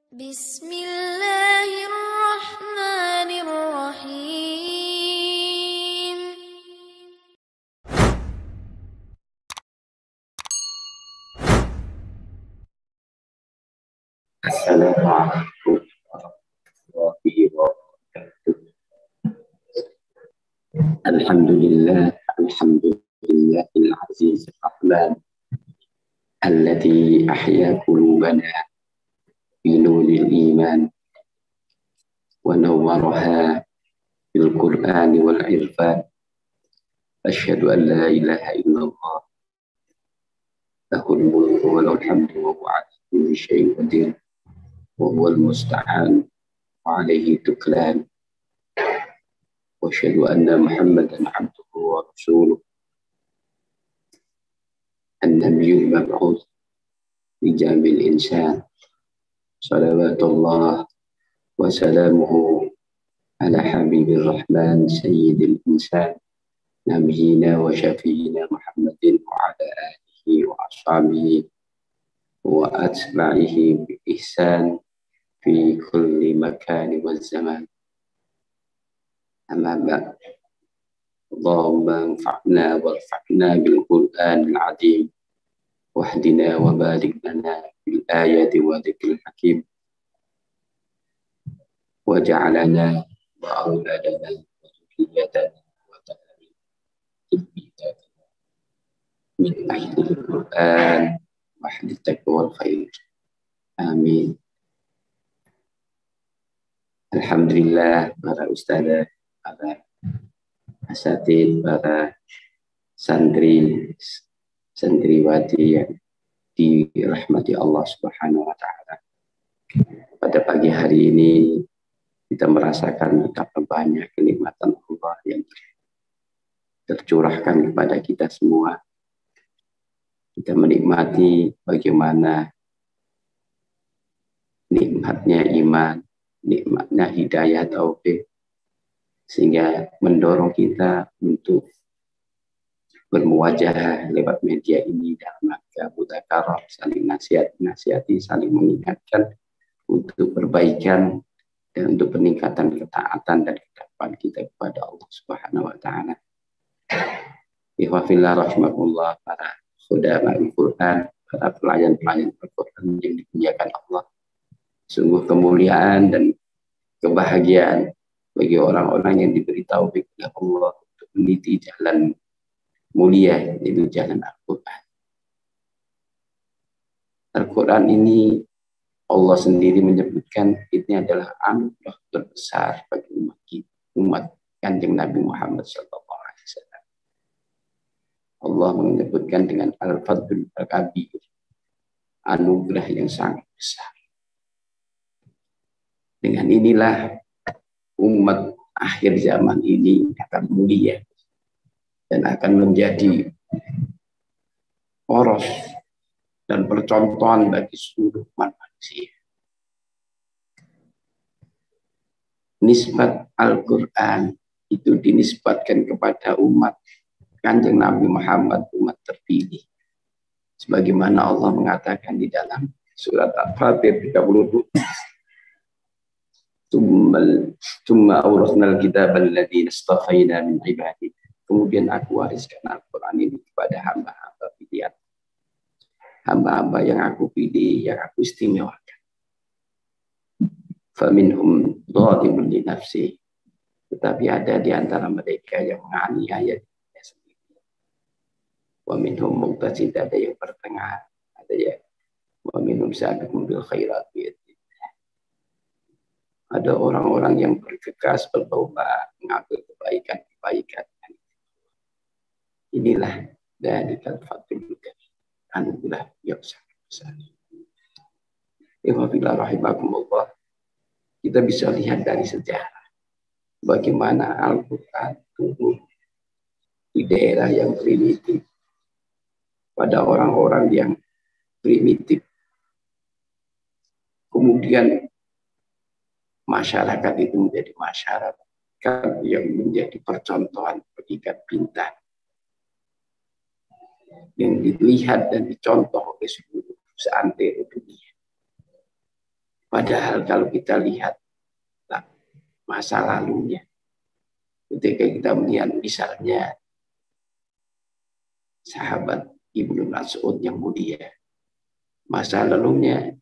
Bismillahirrahmanirrahim. Assalamualaikum warahmatullahi wabarakatuh. Alhamdulillahil azizir rahman alladzi ahya qulubana bi nuril iman wa nawwaraha bil qur'ani wal irfan. Asyhadu an la ilaha illallah lahul mulku wa lahul hamdu wa huwa ala kulli syai'in qadir wa huwal musta'an wa alaihi tuklan. Wa asyhadu anna Muhammadan abduhu wa rasuluh an-nabiyyul mab'uts li jamil insan. Salawatullah wa salamuhu ala habibir rahman sayyidil insan nabiyina wa syafi'ina Muhammadin wa ala alihi wa ashabihi wa atba'ihi bi ihsan fi kulli makan wa zaman. Amma ba'd. Allahumma anfa'na warfa'na bil Qur'anil 'azim wahdina wa barik lana bil ayati wa dzikril hakim waj'alna wa auladana wa dzurriyyatana wa ta'ala min ahlil Qur'an wa ahlit taqwa wal khair. Amin. Alhamdulillah, para ustadzah, para asatidz, para santriwati yang dirahmati Allah Subhanahu wa taala. Pada pagi hari ini kita merasakan betapa banyak kenikmatan Allah yang tercurahkan kepada kita semua. Kita menikmati bagaimana nikmatnya iman, nikmatnya hidayah taufik, sehingga mendorong kita untuk bermuwajahah lewat media ini dalam rangka mudzakarah, saling nasihati, saling mengingatkan untuk perbaikan dan untuk peningkatan ketaatan dan ketakwaan kita kepada Allah Subhanahu wa taala. Ikhwafillah rahimakumullah, para khudama'ul Quran, para pelayan-pelayan Al-Quran yang dimuliakan Allah. Sungguh kemuliaan dan kebahagiaan bagi orang-orang yang diberi taufik oleh Allah untuk meniti jalan mulia, yaitu jalan Al-Quran. Al-Quran ini Allah sendiri menyebutkan ini adalah anugerah terbesar bagi umat Kanjeng Nabi Muhammad SAW. Allah menyebutkan dengan Al-Fadlul Kabir, anugerah yang sangat besar. Dengan inilah umat akhir zaman ini akan mulia dan akan menjadi poros dan percontohan bagi seluruh umat manusia. Nisbat Al-Quran itu dinisbatkan kepada umat Kanjeng Nabi Muhammad, umat terpilih. Sebagaimana Allah mengatakan di dalam surat Al-Fatir 32. Tsumma awrasnal kitaba alladziina istafaina min ibadina. Kemudian aku wariskan Al-Quran ini kepada hamba-hamba pilihan. Hamba-hamba yang aku pilih, yang aku istimewakan. Faminhum dzalimun li nafsi. Tetapi ada di antara mereka yang menganiaya dirinya sendiri. Wa minhum muqtasid, ada yang pertengahan, ada yang wa minhum sabiqun bil khairat. Ada orang-orang yang bergegas berlomba mengambil kebaikan. Inilah dari al-fadlul kabir, anugerah yang sangat besar. Ikhwafillah rahimakumullah, kita bisa lihat dari sejarah bagaimana Al-Quran turun di daerah yang primitif, pada orang-orang yang primitif. Kemudian masyarakat itu menjadi masyarakat yang menjadi percontohan pendidikan pintar, yang dilihat dan dicontoh oleh seluruh seantero dunia. Padahal kalau kita lihat masa lalunya, ketika kita melihat misalnya sahabat Ibnu Mas'ud yang mulia, masa lalunya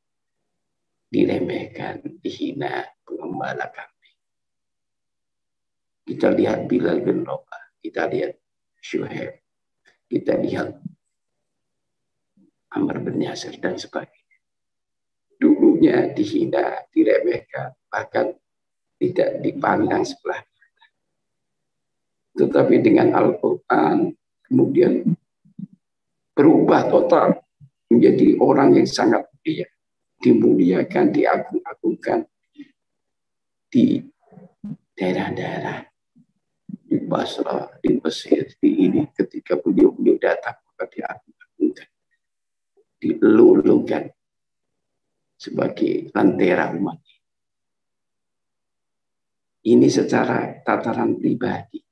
diremehkan, dihina, pengembala kambing. Kita lihat Bilal bin Rabah, kita lihat Syuhaib, kita lihat Ammar bin Yasir dan sebagainya. Dulunya dihina, diremehkan, bahkan tidak dipandang sebelah mata. Tetapi dengan Al-Quran kemudian berubah total menjadi orang yang sangat mulia, dimuliakan, diagung-agungkan di daerah-daerah, di Basra, di Mesir, di ini ketika beliau datang maka diagung-agungkan, dilulukan sebagai lentera umat. Ini secara tataran pribadi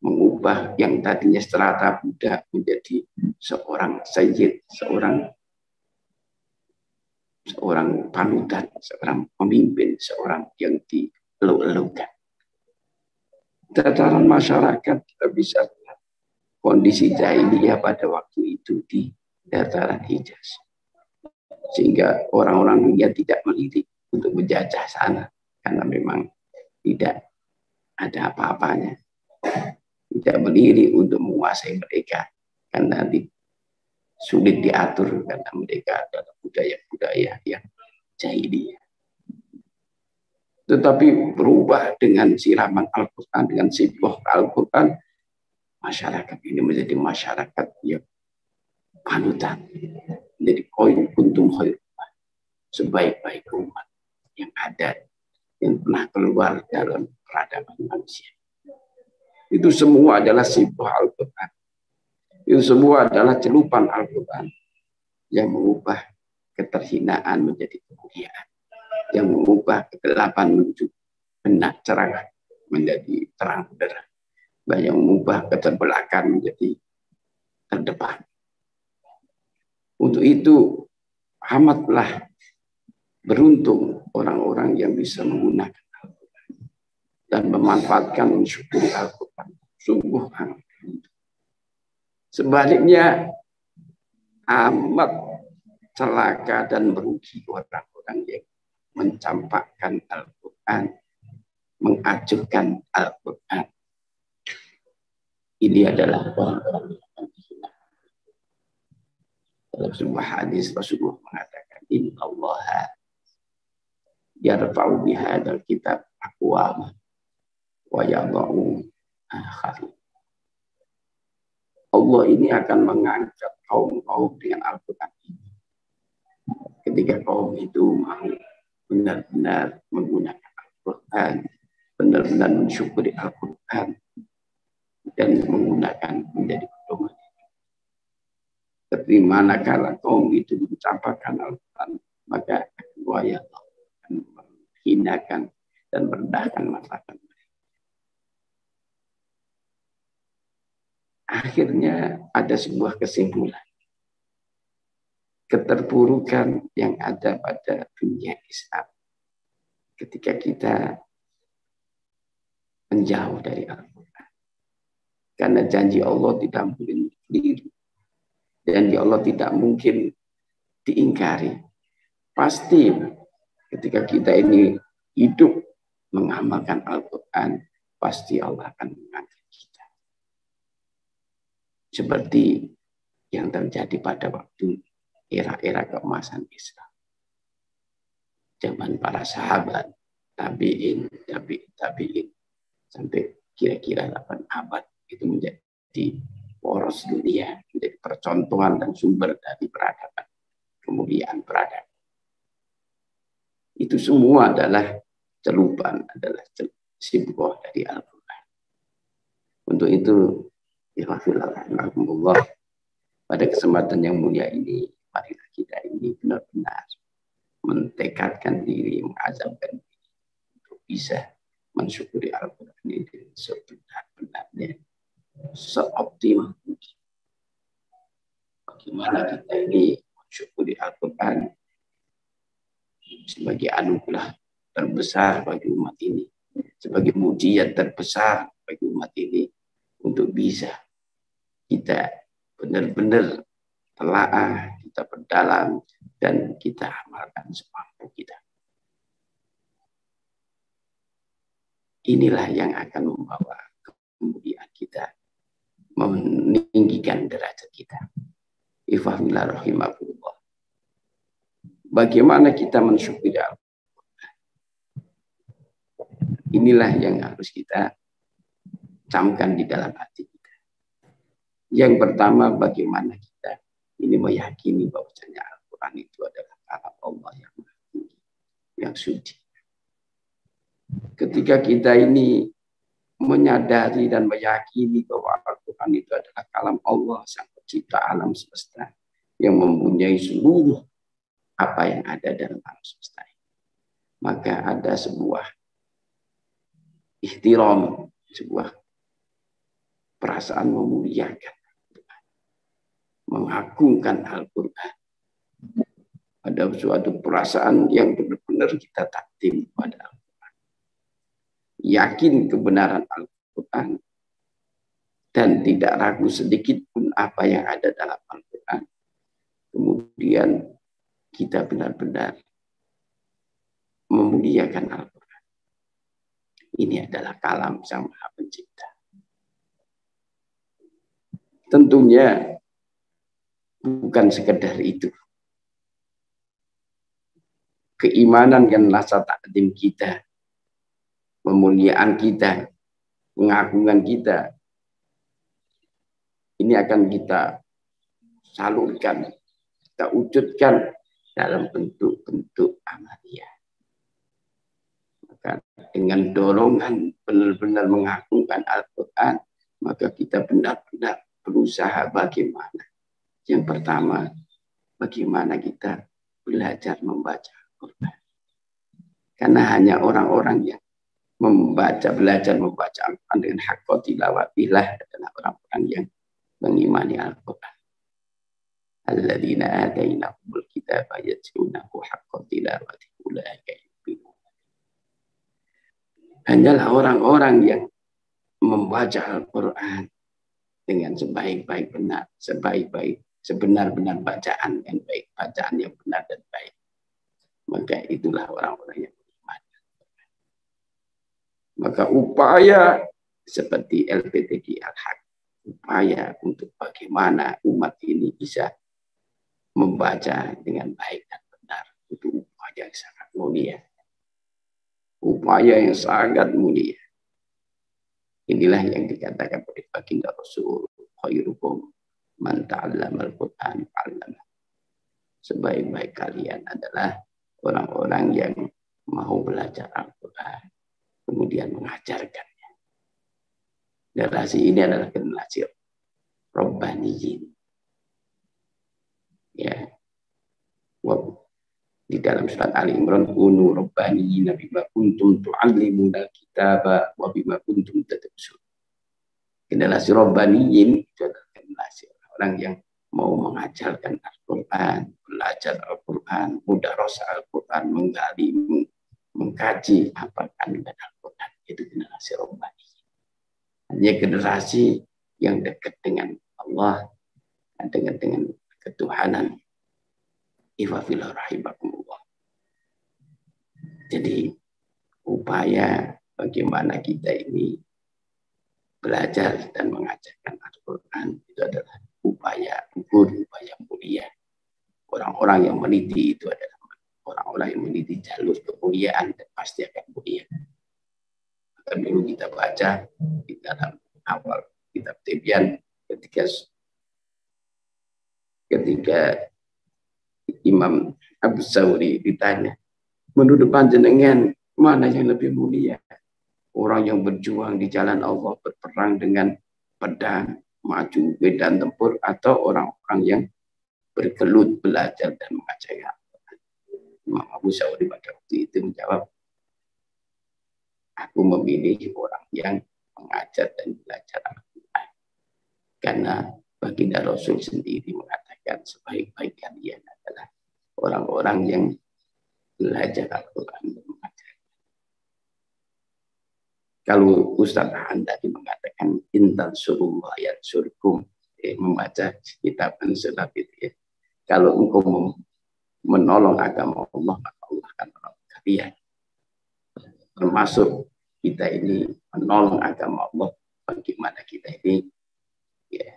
mengubah yang tadinya strata budak menjadi seorang sayyid, seorang panutan, seorang pemimpin, seorang yang dielu-elukan. Tataran masyarakat kita bisa lihat kondisi jahiliyah pada waktu itu di dataran Hijaz. Sehingga orang-orang dunia tidak melirik untuk menjajah sana karena memang tidak ada apa-apanya. Tidak melirik untuk menguasai mereka karena sulit diatur karena mereka adalah budaya-budaya yang jahiliyah. Tetapi berubah dengan siraman Al-Quran, dengan sibuk Al-Quran, masyarakat ini menjadi masyarakat yang panutan, menjadi kuntum khairullah, sebaik-baik umat yang ada, yang pernah keluar dalam peradaban manusia. Itu semua adalah sibuk Al-Quran. Itu semua adalah celupan Al-Quran yang mengubah keterhinaan menjadi kemuliaan, yang mengubah kegelapan menuju benak cerah menjadi terang benderang, yang mengubah keterbelakangan menjadi terdepan. Untuk itu amatlah beruntung orang-orang yang bisa menggunakan Al-Quran dan memanfaatkan mensyukuri Al-Quran. Sungguh amat. Sebaliknya amat celaka dan merugi orang-orang yang mencampakkan Al-Quran, mengajukan Al-Quran. Ini adalah orang-orang yang dihina. Dalam sebuah hadis Rasulullah mengatakan, Inna Allah yarfa'u bihadal kitab aqwama wa yadha'u akharin. Allah ini akan mengangkat kaum-kaum dengan Al-Quran ini. Ketika kaum itu mau benar-benar menggunakan Al-Quran, benar-benar mensyukuri Al-Quran, dan menggunakan menjadi pedoman. Tapi manakala kaum itu mencampakkan Al-Quran, maka Allah akan menghinakan dan merendahkan masyarakat. Akhirnya ada sebuah kesimpulan. Keterpurukan yang ada pada dunia Islam ketika kita menjauh dari Al-Quran. Karena janji Allah tidak mungkin dikeliru. Janji Allah tidak mungkin diingkari. Pasti ketika kita ini hidup mengamalkan Al-Quran, pasti Allah akan mengangkat kita. Seperti yang terjadi pada waktu era-era keemasan Islam. Zaman para sahabat, tabi'in, sampai kira-kira 8 abad itu menjadi poros dunia, menjadi percontohan dan sumber dari peradaban, kemuliaan peradaban. Itu semua adalah celupan, adalah simbol dari Al-Quran. Untuk itu, Alhamdulillah, pada kesempatan yang mulia ini, marilah kita ini benar-benar mentekadkan diri, mengazamkan diri untuk bisa mensyukuri Al-Quran ini sebenar-benarnya, seoptimal mungkin. Bagaimana kita ini mensyukuri Al-Quran sebagai anugerah terbesar bagi umat ini, sebagai mujizat terbesar bagi umat ini untuk bisa kita benar-benar telaah, kita perdalam, dan kita amalkan semampu kita. Inilah yang akan membawa kemudian kita meninggikan derajat kita. Ifahillah rahimahullah. Bagaimana kita mensyukuri Al-Quran? Inilah yang harus kita camkan di dalam hati kita. Yang pertama, bagaimana kita ini meyakini bahwasanya Al-Quran itu adalah kalam Allah yang maha tinggi, yang suci. Ketika kita ini menyadari dan meyakini bahwa Al-Quran itu adalah kalam Allah, sang pencipta alam semesta, yang mempunyai seluruh apa yang ada dalam alam semesta, maka ada sebuah ihtiram, sebuah perasaan memuliakan, mengagungkan Al-Quran. Ada suatu perasaan yang benar-benar kita takdim kepada Al-Quran. Yakin kebenaran Al-Quran dan tidak ragu sedikit pun apa yang ada dalam Al-Quran. Kemudian kita benar-benar memuliakan Al-Quran. Ini adalah kalam Sang Maha Pencipta. Tentunya bukan sekedar itu. Keimanan dan rasa takdim kita, pemuliaan kita, pengagungan kita, ini akan kita salurkan, kita wujudkan dalam bentuk-bentuk amaliyah. Maka dengan dorongan benar-benar mengagungkan Al-Quran, maka kita benar-benar berusaha bagaimana. Yang pertama, bagaimana kita belajar membaca Al-Quran. Karena hanya orang-orang yang belajar membaca Al-Quran dengan haqqa tilawatilah adalah orang-orang yang mengimani Al-Quran. Alladzina atainahumul kitaba yatlunahu haqqa tilawatihi ulaika yu'minun. Hanyalah orang-orang yang membaca Al-Quran dengan sebenar-benar bacaan yang baik, bacaan yang benar dan baik. Maka itulah orang-orang yang beriman. Maka upaya seperti LPTG Al-Haq, upaya untuk bagaimana umat ini bisa membaca dengan baik dan benar, itu upaya yang sangat mulia. Upaya yang sangat mulia. Inilah yang dikatakan oleh baginda Rasul, khairukum man ta'allama al-Qur'an fa'allama. Sebaik-baik kalian adalah orang-orang yang mau belajar Al-Quran, kemudian mengajarkannya. Generasi ini adalah generasi Rabbaniyin. Ya. Di dalam surat Ali Imran, kunu Rabbaniyin bima kuntum tu'allimuna al-kitaba wa bima kuntum tadrusun. Generasi Rabbaniyin itu adalah generasi orang yang mau mengajarkan Al-Quran, belajar Al-Quran, mudarasah Al-Quran, menggali, mengkaji apa kandungan Al-Quran. Itu generasi Rabbani. Hanya generasi yang dekat dengan Allah, dengan ketuhanan. Ifafillah rahimakumullah. Jadi upaya bagaimana kita ini belajar dan mengajarkan Al-Quran itu adalah upaya mulia. Orang-orang yang meniti itu adalah orang-orang yang meniti jalur kemuliaan dan pasti akan mulia. Maka dulu kita baca di dalam awal kitab Tibyan ketika Imam Abu Sawri ditanya, menurut panjenengan mana yang lebih mulia? Orang yang berjuang di jalan Allah, berperang dengan pedang, maju medan tempur, atau orang-orang yang bergelut belajar dan mengajarkan Al-Quran? Imam Abu Sawri pada waktu itu menjawab, aku memilih orang yang mengajar dan belajar Al-Quran. Karena baginda Rasul sendiri mengatakan sebaik-baik kalian adalah orang-orang yang belajar Al-Quran. Kalau Ustaz Han tadi mengatakan intan surullah yang surkum, membaca kitab surat itu ya. Kalau engkau menolong agama Allah, maka Allah akan menolong kalian. Termasuk kita ini menolong agama Allah, bagaimana kita ini ya,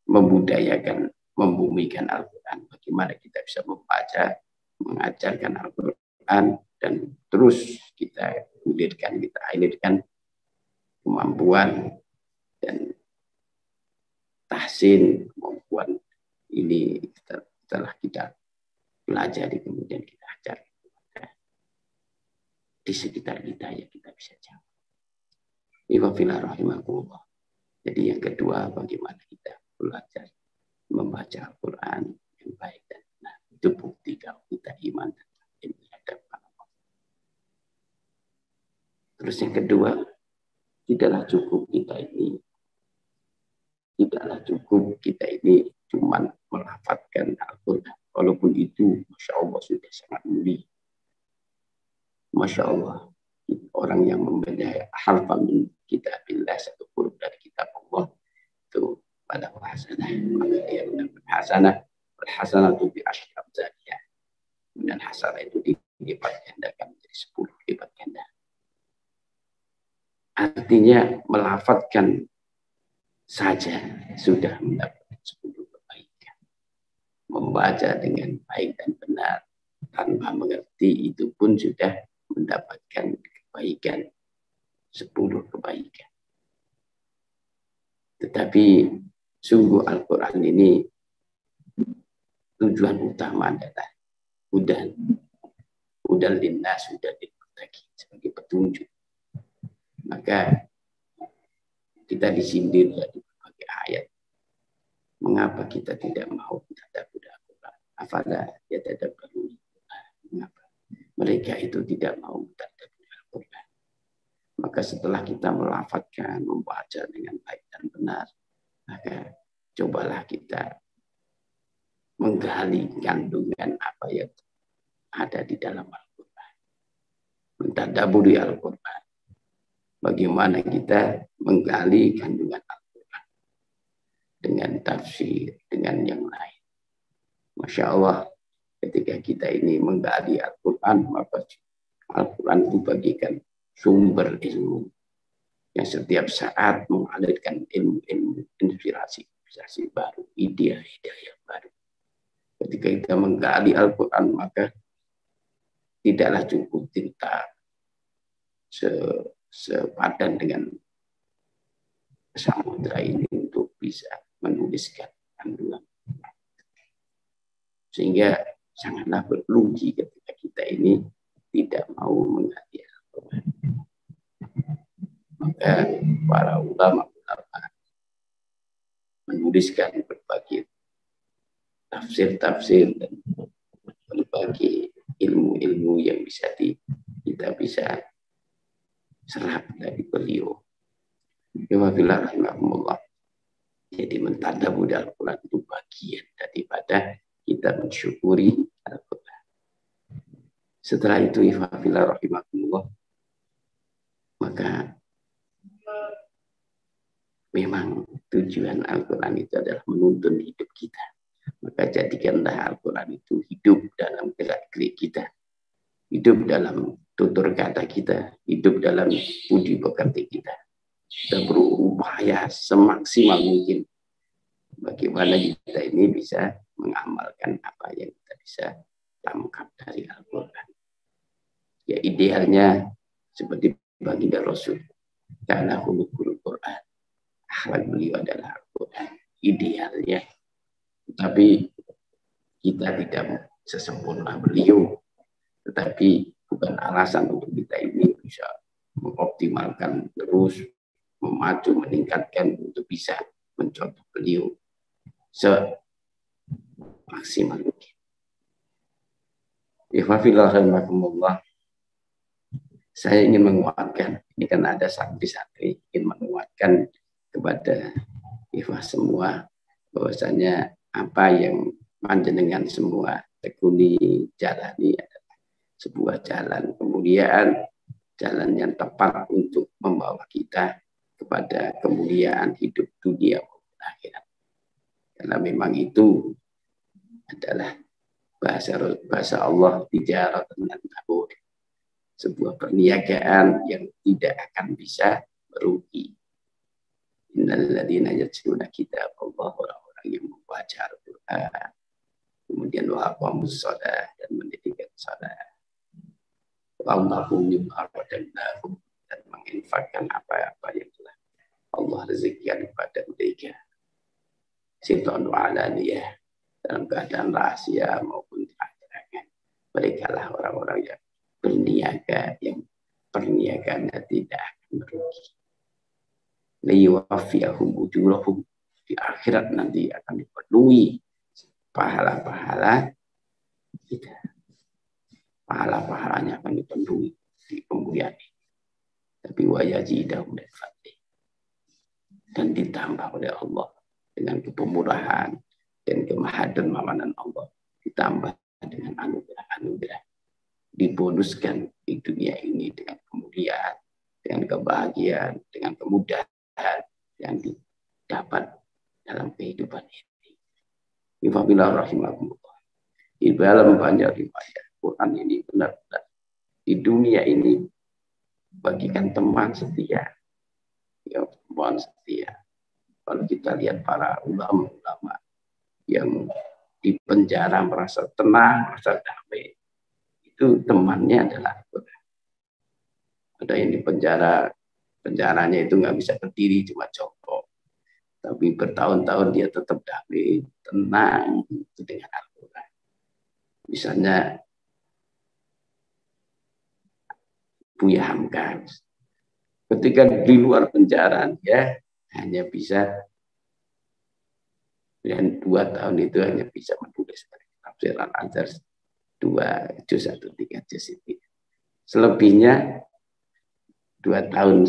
membudayakan, membumikan Al-Quran. Bagaimana kita bisa membaca, mengajarkan Al-Quran, dan terus kita hilirkan kemampuan dan tahsin, kemampuan ini setelah kita pelajari, kemudian kita ajar di sekitar kita, ya kita bisa jawab. Iwafillah rahimahullah. Jadi yang kedua, bagaimana kita belajar membaca Al-Quran yang baik dan benar. Itu bukti kalau kita iman dan ilmu hadapan Allah. Terus yang kedua, tidaklah cukup kita ini cuma melafadzkan Al-Quran. Walaupun itu, Masya Allah, sudah sangat mulia. Masya Allah, orang yang membaca harfan min kitabillah, satu huruf dari kitab Allah, itu pada hasanah, maka dia mendapat hasanah. Hasanah itu bi asyri amsalih. Dan hasanah itu dilipat gandakan menjadi 10 lipat ganda. Artinya melafadzkan saja sudah mendapatkan 10 kebaikan. Membaca dengan baik dan benar tanpa mengerti itu pun sudah mendapatkan kebaikan, 10 kebaikan. Tetapi sungguh Al-Quran ini tujuan utama adalah hudan linnas, hudan lil muttaqin, sebagai petunjuk. Maka kita disindir dari berbagai ayat. Mengapa kita tidak mau tadabbur Al-Quran? Afala yatadabbarun? Mengapa mereka itu tidak mau tadabbur Al-Quran? Maka setelah kita melafadzkan, membaca dengan baik dan benar, maka cobalah kita menggali kandungan apa yang ada di dalam Al-Quran. Mentadabburi Al-Quran. Bagaimana kita menggali kandungan Al-Quran dengan tafsir, dengan yang lain. Masya Allah, ketika kita ini menggali Al-Quran, maka Al-Quran itu bagikan sumber ilmu yang setiap saat mengalirkan ilmu-ilmu, inspirasi baru, ide-ide baru. Ketika kita menggali Al-Quran, maka tidaklah cukup kita sepadan dengan samudra ini untuk bisa menuliskan kandungan. Sehingga sangatlah berrugi ketika kita ini tidak mau menggali Al-Quran. Maka para ulama menuliskan berbagai tafsir-tafsir dan berbagai ilmu-ilmu yang kita bisa serap dari beliau. Jadi mentadabbur Al-Quran itu bagian daripada kita mensyukuri Al-Quran. Setelah itu, ifafillah rahimahullah, maka memang tujuan Al-Quran itu adalah menuntun hidup kita. Maka jadikanlah Al-Quran itu hidup dalam gerak-gerik kita, hidup dalam tutur kata kita, hidup dalam budi pekerti kita. Kita berupaya semaksimal mungkin bagaimana kita ini bisa mengamalkan apa yang kita bisa tangkap dari Al-Quran. Ya, idealnya seperti baginda Rasul, karena khuluqul Quran, akhlak beliau adalah Al-Quran, idealnya. Tapi kita tidak sesempurna beliau, tetapi bukan alasan untuk kita ini bisa mengoptimalkan terus, memacu, meningkatkan untuk bisa mencontoh beliau semaksimal mungkin. Ihfazillah rahimakumullah. Saya ingin menguatkan, ini kan ada santri-santri ingin menguatkan kepada Ikhwah semua bahwasanya apa yang panjenengan semua tekuni jalani adalah sebuah jalan kemuliaan, jalan yang tepat untuk membawa kita kepada kemuliaan hidup dunia maupun akhirat. Karena memang itu adalah bahasa Allah, tijarah dan tabur, sebuah perniagaan yang tidak akan bisa merugi. Innalladzina yatluna kitab Allah, orang-orang yang membaca Al-Quran, kemudian waqamus shalah dan mendirikan salat, dan menginfakkan apa-apa yang telah Allah rezekikan kepada mereka. Sirron alaniyah, dalam keadaan rahasia maupun terang-terangan. Mereka lah orang-orang yang berniaga, yang perniagaannya tidak akan merugi. Liyuwafiyahum ujurahum, di akhirat nanti akan dipenuhi pahala-pahala kita. Pahala-pahalanya akan dipenuhi di kemuliaan ini. Tapi wayazidahum min fadli, dan ditambah oleh Allah dengan kepemurahan dan kemahadermawanan Allah, ditambah dengan anugerah-anugerah, dibonuskan di dunia ini dengan kemuliaan, dengan kebahagiaan, dengan kemudahan yang didapat dalam kehidupan ini. Wabillahi rahimakumullah. Di dalam banyak riwayat Quran ini benar-benar di dunia ini bagikan teman setia, ya teman setia. Kalau kita lihat para ulama-ulama yang di penjara merasa tenang, merasa damai, itu temannya adalah Al-Quran. Ada yang di penjara, penjaranya itu nggak bisa berdiri, cuma jongkok, tapi bertahun-tahun dia tetap damai, tenang itu dengan Al-Quran. Misalnya Buya Hamka, ketika di luar penjara dia hanya bisa, dan 2 tahun itu hanya bisa menulis tafsir Al-Azhar 2 juz atau 3 juz itu. Selebihnya 2,5 tahun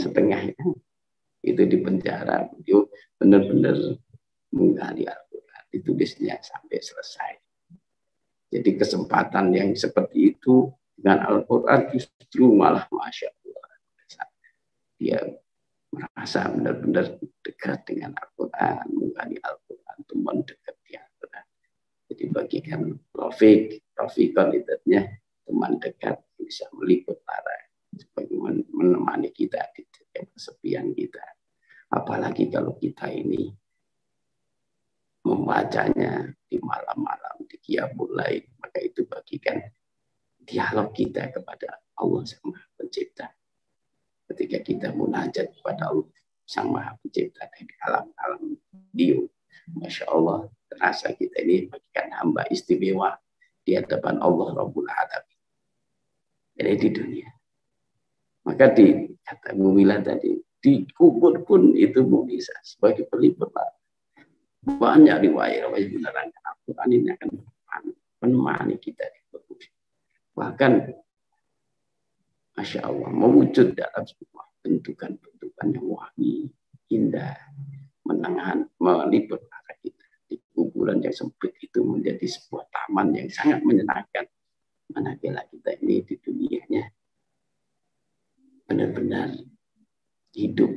itu di penjara. Itu benar-benar menggali Al-Quran, ditulisnya sampai selesai. Jadi kesempatan yang seperti itu dengan Al-Quran justru malah Masya Allah. Dia merasa benar-benar dekat dengan Al-Quran, menggali Al-Quran, teman dekat di Al-Quran. Jadi bagikan Rafiqan idenya teman dekat bisa meliput lara, sebagai menemani kita di kesepian kita. Apalagi kalau kita ini membacanya di malam-malam, di qiyamul lail, maka itu bagikan dialog kita kepada Allah Sang Maha Pencipta. Ketika kita munajat kepada Allah Sang Maha Pencipta dari alam-alam diu, Masya Allah, terasa kita ini bagikan hamba istimewa di hadapan Allah Rabbul Alamin. Jadi di dunia. Maka di kata Mumila tadi, di kubur pun itu bisa sebagai pelipur. Banyak riwayat menerangkan Al-Quran ini akan menemani kita di kubur. Bahkan Masya Allah, mewujud dalam sebuah bentukan-bentukan yang wangi, indah, meliput mata kita. Di kuburan yang sempit itu menjadi sebuah taman yang sangat menyenangkan. Manakala kita ini di dunianya benar-benar hidup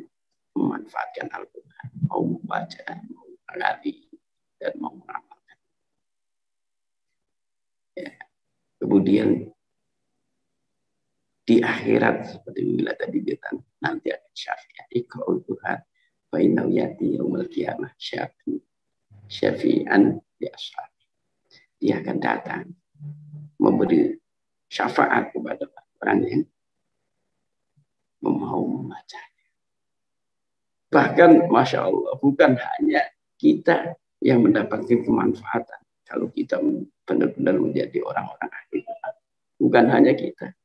memanfaatkan Al-Quran, mau membaca, mau mengali, dan mau mengamalkan. Ya. Kemudian di akhirat seperti bila tadi kita nanti akan syafiat iqra'ul Quran fa innahu yati yaumil qiyamah syafi'an li ashabi. Dia akan datang memberi syafaat kepada orang yang mau membacanya. Bahkan Masya Allah, bukan hanya kita yang mendapatkan kemanfaatan kalau kita benar-benar menjadi orang-orang akhirat. Bukan hanya kita,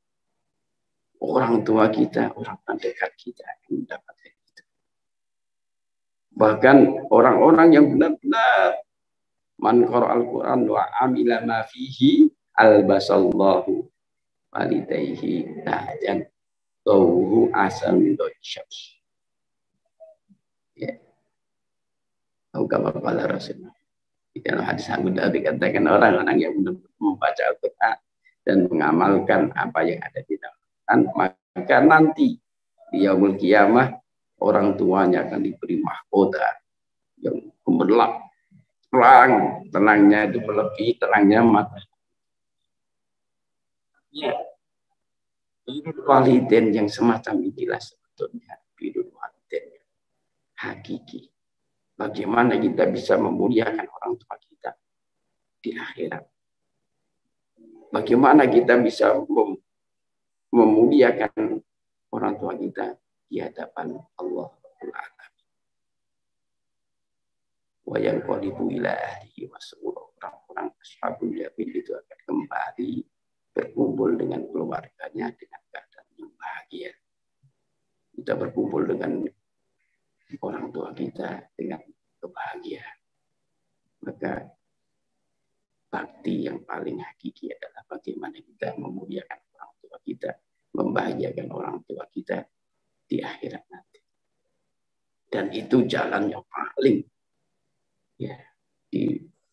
orang tua kita, orang terdekat kita yang mendapatkan itu. Bahkan orang-orang yang benar-benar man qara'al Quran wa amila ma fihi albasallahu walidayhi tajan tauhu asal min syams. Ya. Tahu kabar pada Rasulullah. Dalam hadis Abu Daud dikatakan orang-orang yang membaca Al-Quran dan mengamalkan apa yang ada di dalam Al-Quran, maka nanti di yaumul kiamah orang tuanya akan diberi mahkota yang gemerlap, terang, tenangnya itu melebihi terangnya matahari. Ya, birrul walidain yang semacam inilah sebetulnya birrul walidain hakiki. Bagaimana kita bisa memuliakan orang tua kita di akhirat? Bagaimana kita bisa memuliakan orang tua kita di hadapan Allah Taala? Wa yanqalibu ila ahlihi wa orang-orang ashabul yamin itu akan kembali berkumpul dengan keluarganya dengan keadaan yang bahagia. Kita berkumpul dengan orang tua kita dengan kebahagiaan. Maka bakti yang paling hakiki adalah bagaimana kita memuliakan orang tua kita, membahagiakan orang tua kita di akhirat nanti. Dan itu jalan yang paling ya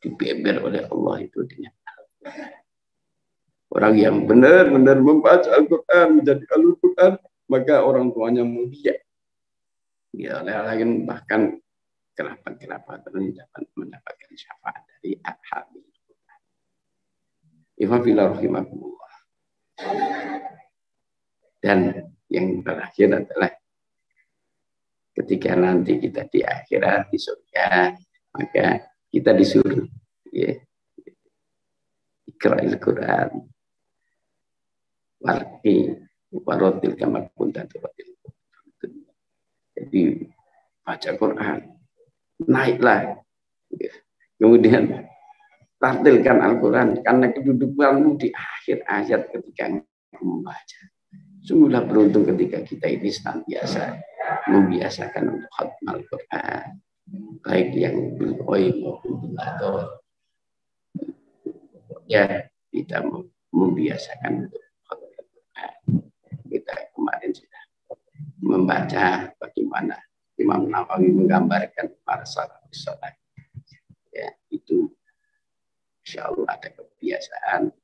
dibeber oleh Allah itu dengan Al-Quran. Orang yang benar-benar membaca Al-Quran, menjadi Al-Quran, maka orang tuanya mulia. Ya, lain bahkan kerabat-kerabat dapat mendapatkan syafaat dari Al-Habib. Rahimahullah. Dan yang terakhir adalah ketika nanti kita di akhirat di surga, maka kita disuruh ya, Iqra'il Quran warqi warotil kama kunta turatil. Jadi baca Quran, naiklah, kemudian tartilkan Al-Quran karena kedudukanmu di akhir ayat ketika membaca. Sungguhlah beruntung ketika kita ini senantiasa membiasakan untuk khatam Al-Quran, baik yang bilqoi maupun bilator. Ya, kita membiasakan untuk khatam Al-Quran. Kita kemarin sudah membaca bagaimana Imam Nawawi menggambarkan para salafus saleh. Ya, itu insya Allah ada kebiasaan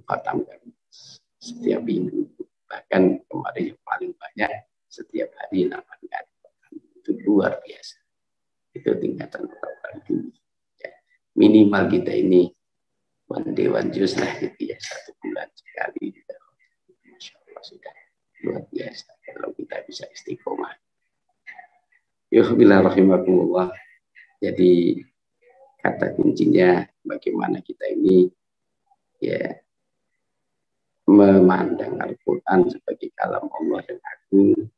khatamkan setiap minggu. Bahkan kemarin yang paling banyak setiap hari 8 kali. Itu luar biasa. Itu tingkatan orang dulu. Ya, minimal kita ini one day one juice lah gitu ya, 1 bulan sekali. Gitu. Masya Allah sudah luar biasa kalau kita bisa istiqomah. Bismillahirrahmanirrahim. Jadi kata kuncinya bagaimana kita ini ya memandang Al-Quran sebagai kalam Allah yang agung,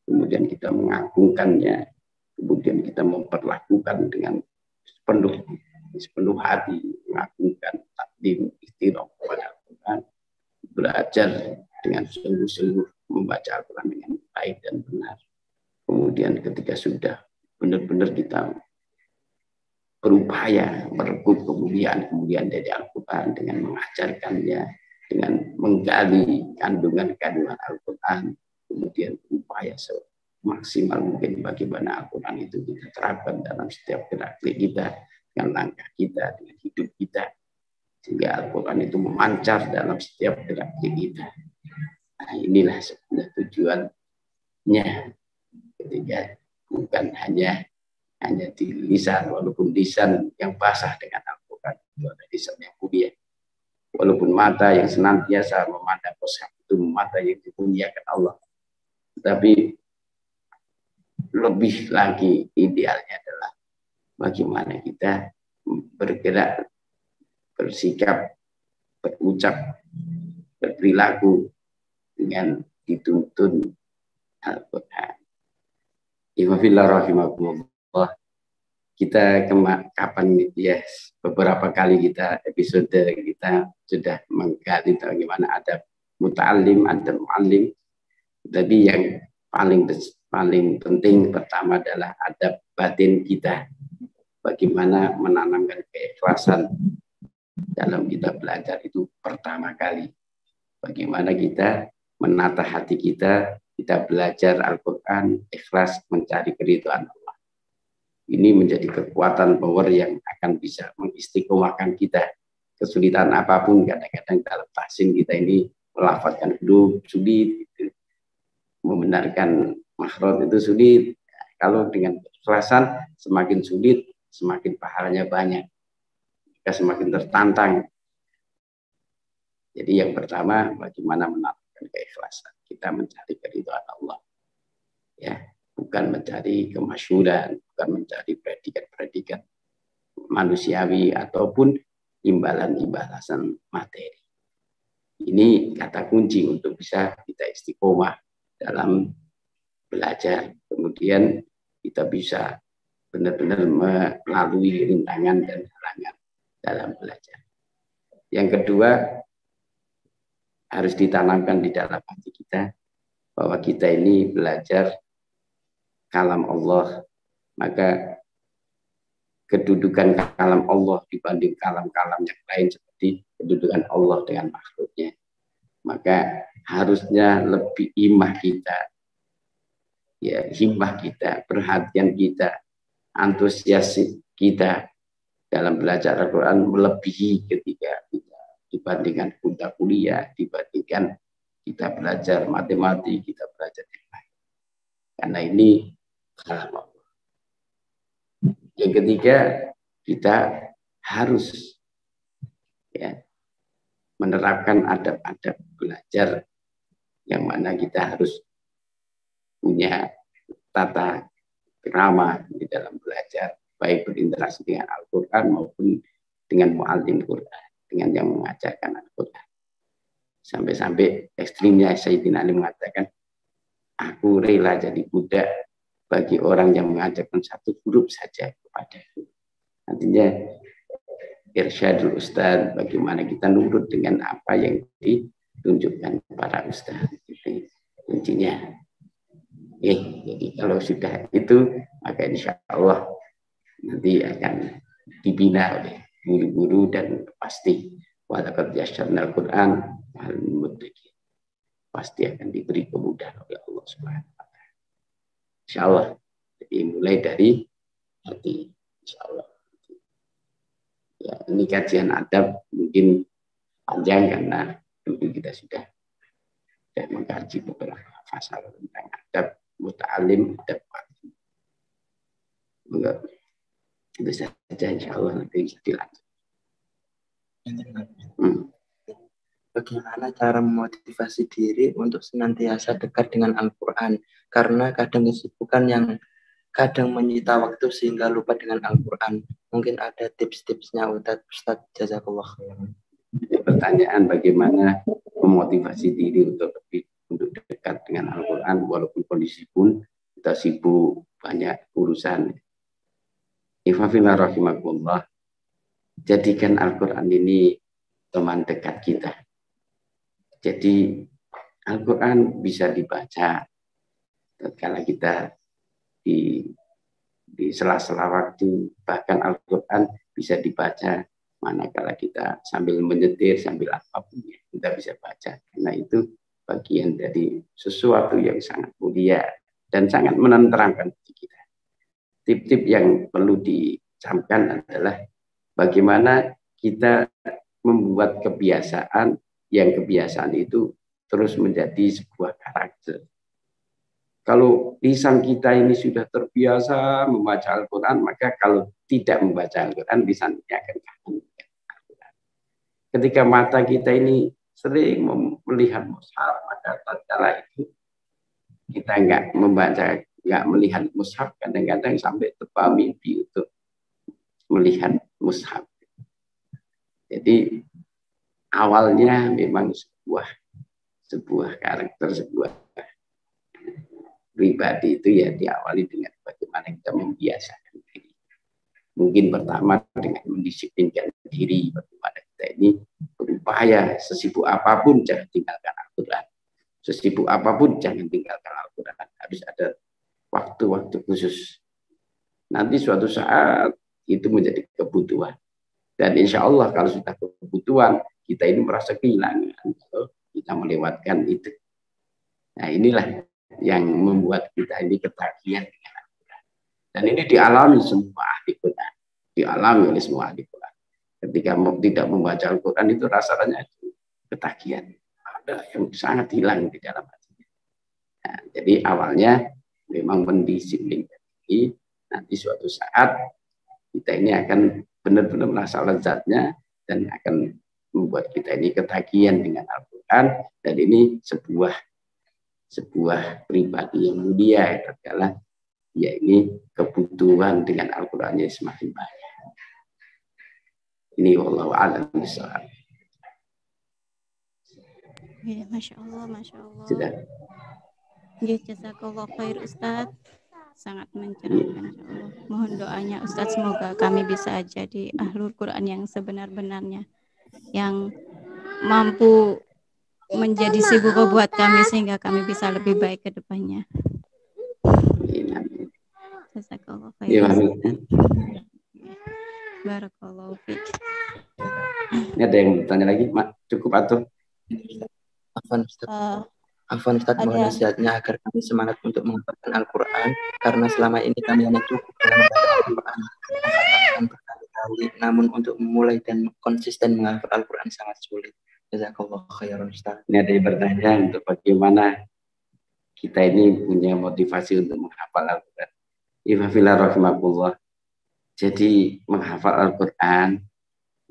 kemudian kita mengagungkannya, kemudian kita memperlakukan dengan sepenuh hati, mengagungkan takdim ikhtiram kepada Al-Quran, belajar dengan sungguh-sungguh membaca Al-Quran dengan baik dan benar. Kemudian ketika sudah benar-benar kita berupaya merebut kemuliaan dari Al-Quran dengan mengajarkannya, dengan menggali kandungan-kandungan Al-Quran, kemudian berupaya semaksimal mungkin bagaimana Al-Quran itu kita terapkan dalam setiap gerak-gerik kita, dengan langkah kita, dengan hidup kita, sehingga Al-Quran itu memancar dalam setiap gerak-gerik kita. Nah, inilah sebenarnya tujuannya, ketika bukan hanya di lisan, walaupun lisan yang basah dengan Al-Quran itu ada lisan yang mulia. Walaupun mata yang senantiasa memandang mushaf itu mata yang dimuliakan Allah. Tapi lebih lagi idealnya adalah bagaimana kita bergerak, bersikap, berucap, berperilaku dengan dituntun Al-Quran. Bismillahirrahmanirrahim. Kita kapan ya beberapa kali kita episode kita sudah menggali bagaimana adab muta'allim, adab mu'allim. Tapi yang paling penting pertama adalah adab batin kita. Bagaimana menanamkan keikhlasan dalam kita belajar itu pertama kali. Bagaimana kita menata hati kita belajar Al-Quran, ikhlas mencari keridhaan Allah. Ini menjadi kekuatan power yang akan bisa mengistiqomahkan kita. Kesulitan apapun, kadang-kadang dalam tahsin kita ini melafazkan huruf sulit, gitu. Membenarkan makhraj itu sulit. Kalau dengan keikhlasan semakin sulit, semakin pahalanya banyak. Kita semakin tertantang. Jadi yang pertama, bagaimana menanamkan keikhlasan. Kita mencari keridhaan Allah. Ya, bukan mencari kemasyhuran, bukan mencari predikat-predikat manusiawi ataupun imbalan-imbalasan materi. Ini kata kunci untuk bisa kita istiqomah dalam belajar. Kemudian kita bisa benar-benar melalui rintangan dan halangan dalam belajar. Yang kedua, harus ditanamkan di dalam hati kita bahwa kita ini belajar kalam Allah, maka kedudukan kalam Allah dibanding kalam-kalam yang lain seperti kedudukan Allah dengan makhluknya, maka harusnya lebih himmah kita, ya himmah kita, perhatian kita, antusias kita dalam belajar Al-Quran melebihi ketika kita dibandingkan kita kuliah, dibandingkan kita belajar matematik, kita belajar yang lain. Karena ini kalam Allah. Yang ketiga, kita harus ya menerapkan adab-adab belajar yang mana kita harus punya tata krama di dalam belajar, baik berinteraksi dengan Al-Quran maupun dengan mu'allim Quran, dengan yang mengajarkan Al-Quran. Sampai-sampai ekstrimnya Sayyidina Ali mengatakan, aku rela jadi budak bagi orang yang mengajarkan satu huruf saja kepadaku. Artinya irsyadul ustaz, bagaimana kita nurut dengan apa yang ditunjukkan para ustaz. Itu kuncinya. Jadi kalau sudah itu, maka insya Allah nanti akan dibina oleh guru-guru dan pasti walaqad yassarnal Qur'an al-muttaqin, pasti akan diberi kemudahan oleh Allah Subhanahu wa taala. Insyaallah. Jadi mulai dari hati, insyaallah. Ya, ini kajian adab mungkin panjang karena tentu kita sudah mengkaji beberapa pasal tentang adab muta'alim, adab wajib. Itu saja insyaallah, nanti bisa dilanjut. Bagaimana cara memotivasi diri untuk senantiasa dekat dengan Al-Quran? Karena kadang kesibukan yang kadang menyita waktu sehingga lupa dengan Al-Quran. Mungkin ada tips-tipsnya Ustaz, jazakallah khairan. Pertanyaan bagaimana memotivasi diri untuk dekat dengan Al-Quran walaupun kondisi pun kita sibuk banyak urusan. Ifafillah rahimakumullah, jadikan Al-Quran ini teman dekat kita. Jadi Al-Quran bisa dibaca tatkala kita di sela-sela waktu, bahkan Al-Quran bisa dibaca manakala kita sambil menyetir, sambil apapun ya, kita bisa baca. Karena itu bagian dari sesuatu yang sangat mulia dan sangat menenteramkan hati kita. Tip-tip yang perlu dicamkan adalah bagaimana kita membuat kebiasaan yang kebiasaan itu terus menjadi sebuah karakter. Kalau lisan kita ini sudah terbiasa membaca Al-Quran, maka kalau tidak membaca Al-Quran, lisannya akan kangen. Ketika mata kita ini sering melihat mushaf, maka tatkala itu kita nggak membaca, nggak melihat mushaf, kadang-kadang sampai terbawa mimpi untuk melihat mushaf. Jadi awalnya memang sebuah karakter, sebuah pribadi itu ya diawali dengan bagaimana kita membiasakan diri. Mungkin pertama dengan mendisiplinkan diri, bagaimana kita ini berupaya sesibuk apapun jangan tinggalkan Al-Quran. Sesibuk apapun jangan tinggalkan Al-Quran. Harus ada waktu-waktu khusus. Nanti suatu saat itu menjadi kebutuhan. Dan insya Allah kalau sudah kebutuhan, kita ini merasa kehilangan kalau kita melewatkan itu. Nah inilah yang membuat kita ini ketagihan dengan Al-Quran. Dan ini dialami semua ahli Quran. Dialami oleh semua ahli Quran. Ketika tidak membaca Al-Quran itu rasanya ketagihan. Ada yang sangat hilang di dalam hatinya. Nah, jadi awalnya memang mendisiplin. Jadi nanti suatu saat kita ini akan benar-benar merasa lezatnya dan akan membuat kita ini ketagihan dengan Al-Quran. Dan ini sebuah pribadi yang mulia adalah ya ini kebutuhan dengan Al-Qurannya semakin banyak. Ini wallahu a'lam bishawab. Ya, Masya Allah, Masya Allah. Sudah. Ya, jazakallah khair Ustaz. Sangat mencerahkan, Insya Allah. Mohon doanya Ustaz, semoga kami bisa jadi ahlul Quran yang sebenar-benarnya, yang mampu menjadi sibuk buat kami sehingga kami bisa lebih baik ke depannya. Jazakallah khair. Barakallahu fiik. Ini ada yang bertanya lagi, Mak? Cukup atau? Afwan Ustaz, mohon nasihatnya agar kami semangat untuk menghafalkan Al-Quran, karena selama ini kami hanya cukup dengan membaca Al-Quran, menghafalkan berkali-kali, namun untuk memulai dan konsisten menghafal Al-Quran sangat sulit. Jazakallah khairan Ustaz. Ini ada yang bertanya untuk bagaimana kita ini punya motivasi untuk menghafal Al-Quran. Ifafillah rahimahullah. Jadi menghafal Al-Quran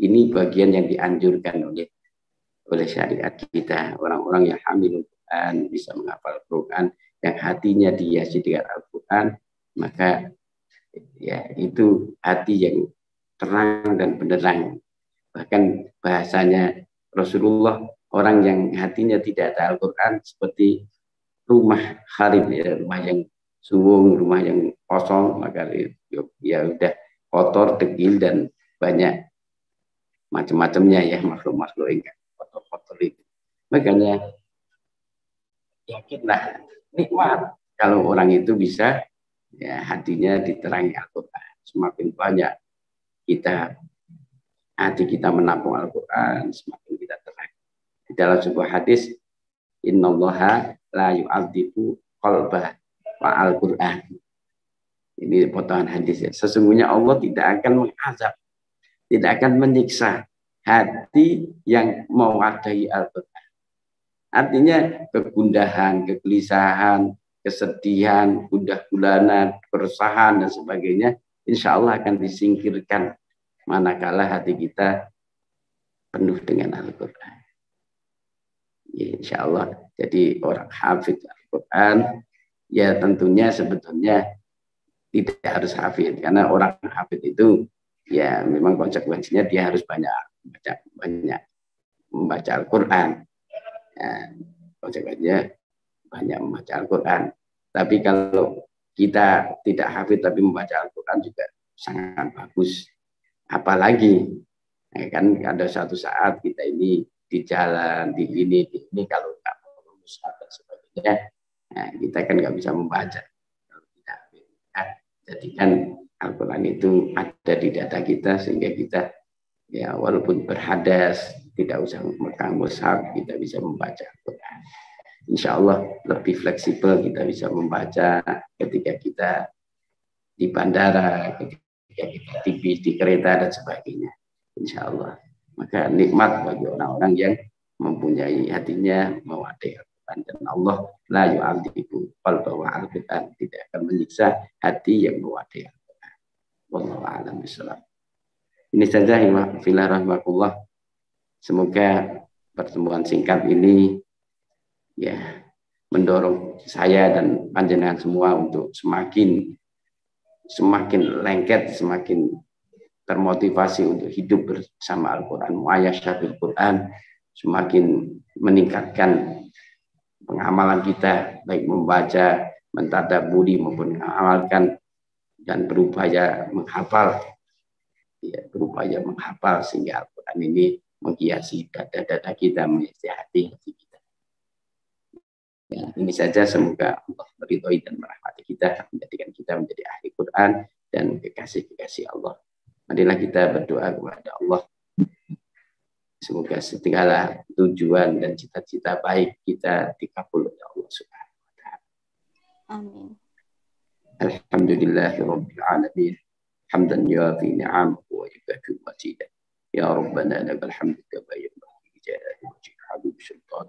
ini bagian yang dianjurkan oleh syariat kita. Orang-orang yang hamil Al-Quran bisa menghafal Al-Quran, yang hatinya dihiasi dengan Al-Quran, maka ya itu hati yang terang dan benderang. Bahkan bahasanya Rasulullah, orang yang hatinya tidak ada Al-Quran seperti rumah kharib, ya, rumah yang suwung, rumah yang kosong, maka ya udah kotor, degil, dan banyak macam-macamnya ya, makhluk-makhluk yang kotor-kotor itu. Makanya yakinlah, nikmat kalau orang itu bisa ya hatinya diterangi Al-Quran. Semakin banyak hati kita menampung Al-Quran, semakin kita terang. Di dalam sebuah hadis, innallaha la yu'adzibu qalbah wa Al-Quran. Ini potongan hadis ya. Sesungguhnya Allah tidak akan mengazab, tidak akan menyiksa hati yang mewadahi Al-Quran. Artinya kegundahan, kegelisahan, kesedihan, gundah gulanan, keresahan dan sebagainya, insya Allah akan disingkirkan manakala hati kita penuh dengan Al-Quran. Ya, insya Allah. Jadi orang hafid Al-Quran, ya tentunya sebetulnya tidak harus hafid, karena orang hafid itu ya memang konsekuensinya dia harus banyak membaca Al-Quran. Ya, konsekuensinya banyak membaca Al-Quran. Tapi kalau kita tidak hafid tapi membaca Al-Quran juga sangat bagus. Apalagi ya kan ada satu saat kita ini di jalan, di ini kalau nggak lulus dan sebagainya, nah, kita kan nggak bisa membaca. Kalau tidak hafid. Nah, jadikan Al-Quran itu ada di data kita sehingga kita ya walaupun berhadas tidak usah memegang mushaf, kita bisa membaca Al-Quran. Insya Allah lebih fleksibel kita bisa membaca ketika kita di bandara, ketika kita di bis, di kereta dan sebagainya. Insya Allah. Maka nikmat bagi orang-orang yang mempunyai hatinya mewadai Al-Quran, dan Allah la yu'adzibu qalba wa Al-Quran, tidak akan menyiksa hati yang mewadai Al-Quran. Wallahu a'lam bishawab. Ini saja fillah rahmatullah. Semoga pertemuan singkat ini ya mendorong saya dan panjenengan semua untuk semakin lengket, semakin termotivasi untuk hidup bersama Al-Quran, muayyashatul Quran, semakin meningkatkan pengamalan kita, baik membaca, mentadabburi maupun mengamalkan, dan berupaya menghafal sehingga Al-Quran ini menghiasi dada-dada kita, menghiasi hati kita. Ya, ini saja, semoga Allah meridhoi dan merahmati kita, menjadikan kita menjadi ahli Quran dan kekasih-kekasih Allah. Marilah kita berdoa kepada Allah. Semoga segala tujuan dan cita-cita baik kita dikabul oleh Allah Subhanahu wa taala. Amin. Alhamdulillahi Rabbil Alamin. Hamdan yuafi ni'amahu wa yukafi mazida. Ya Rabbana lakal hamdu kama yanbaghi li jalali wajhika habib sultan.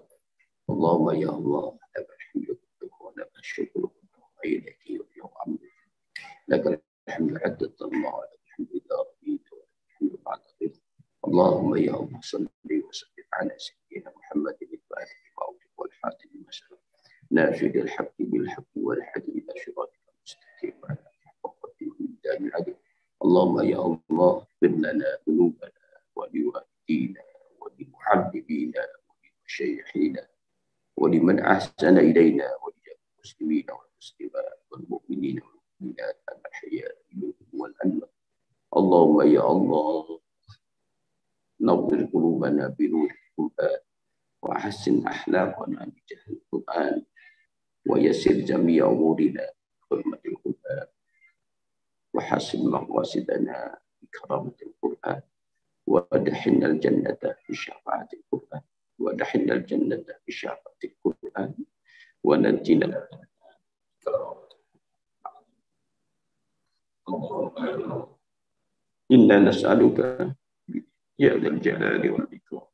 Allahumma ya Allah lakal hamdu wa lakal syukru wa ilayki yu'amru. Lakal hamdu hatta Allah wa lakal hamdu idza radita wa lakal hamdu ba'da ridha. Allahumma ya Allah salli wa sallim ala sayyidina Muhammadin al-fatih wal khatim lima sabaq. ناشد الحق بالحق والهدي إلى صراطك المستقيم وعلى آله وصحبه. اللهم يا الله اغفر لنا ذنوبنا ولوالدينا ولمعلمينا ولمشايخنا ولمن أحسن إلينا وللمسلمين والمسلمات والمؤمنين والمؤمنات الأحياء منهم والأموات. اللهم يا الله نور قلوبنا بنور القرآن وحسن أخلاقنا بجهل القرآن ويسر جميع أمورنا بحرمة القرآن وحسن مقاصدنا بكرامة القرآن وادخلنا الجنة بشفاعة القرآن وادخلنا الجنة بشفاعة القرآن ونجنا إنا نسألك يا ذا الجلال والإكرام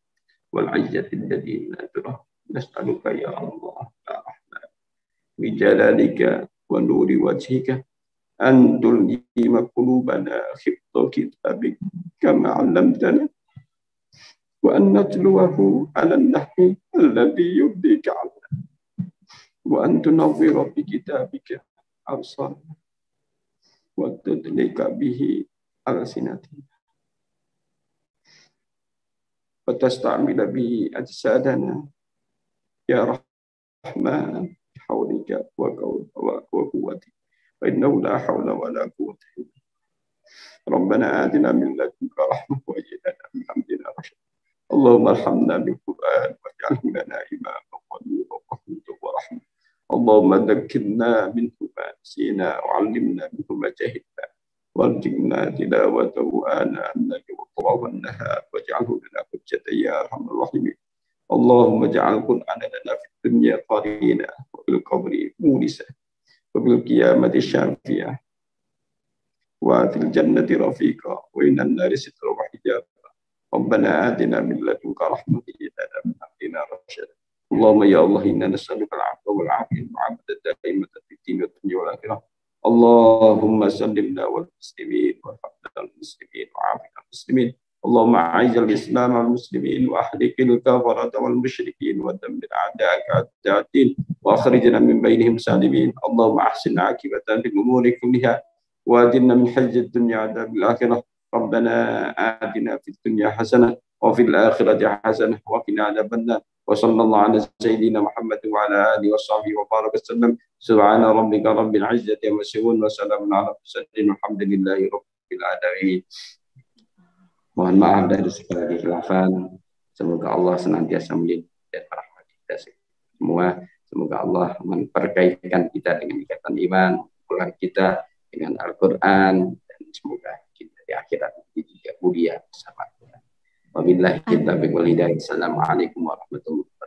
والعزة الذي لا ترى نسألك يا الله يا رحمن بجلالك ونور وجهك أن تلهم قلوبنا خفت كتابك كما علمتنا وأن نتلوه على النحو الذي يرضيك عنا وأن تنور بكتابك أبصارنا وتدلك به ألسنتنا وتستعمل به أجسادنا يا رحمن بحولك وقوتك فإنه لا حول ولا قوة إلا بالله. ربنا آتنا من لدنك رحمة وهيئ لنا من أمرنا رشدا. اللهم ارحمنا بالقرآن واجعله لنا إماما ونورا ورحمة ورحمة. اللهم ذكرنا منه ما نسينا وعلمنا منه ما جهلنا وارزقنا تلاوته آناء الليل وأطراف النهار واجعله لنا حجة يا أرحم الراحمين. اللهم اجعل القرآن لنا في الدنيا قرينا وفي القبر مونسا وفي القيامة شافيا وفي الجنة رفيقا وإن النار ستر وحجابا. ربنا آتنا من لدنك رحمة لنا من أمرنا رشدا. اللهم يا الله إنا نسألك العفو والعافية المعاملة الدائمة في الدين والدنيا والآخرة. اللهم سلمنا والمسلمين وارحمنا المسلمين وعافنا المسلمين. اللهم أعز الإسلام والمسلمين وأحرق الكفرة والمشركين ودمر أعداءك أعداء الدين وأخرجنا من بينهم سالمين. اللهم أحسن عاقبتنا في الأمور كلها وأجرنا من خزي الدنيا وعذاب الآخرة. ربنا آتنا في الدنيا حسنة وفي الآخرة حسنة وقنا عذاب النار. وصلى الله على سيدنا محمد وعلى آله وصحبه وبارك وسلم. سبحان ربك رب العزة عما يصفون وسلام على المرسلين والحمد لله رب العالمين. Mohon maaf dari segala kekhilafan. Semoga Allah senantiasa melindungi dan merahmati kita semua. Semoga Allah memperkaitkan kita dengan ikatan iman, pulang kita dengan Al-Quran, dan semoga kita di akhirat juga mulia bersama Tuhan. Wabillahi taufiq wal hidayah. Assalamualaikum warahmatullahi wabarakatuh.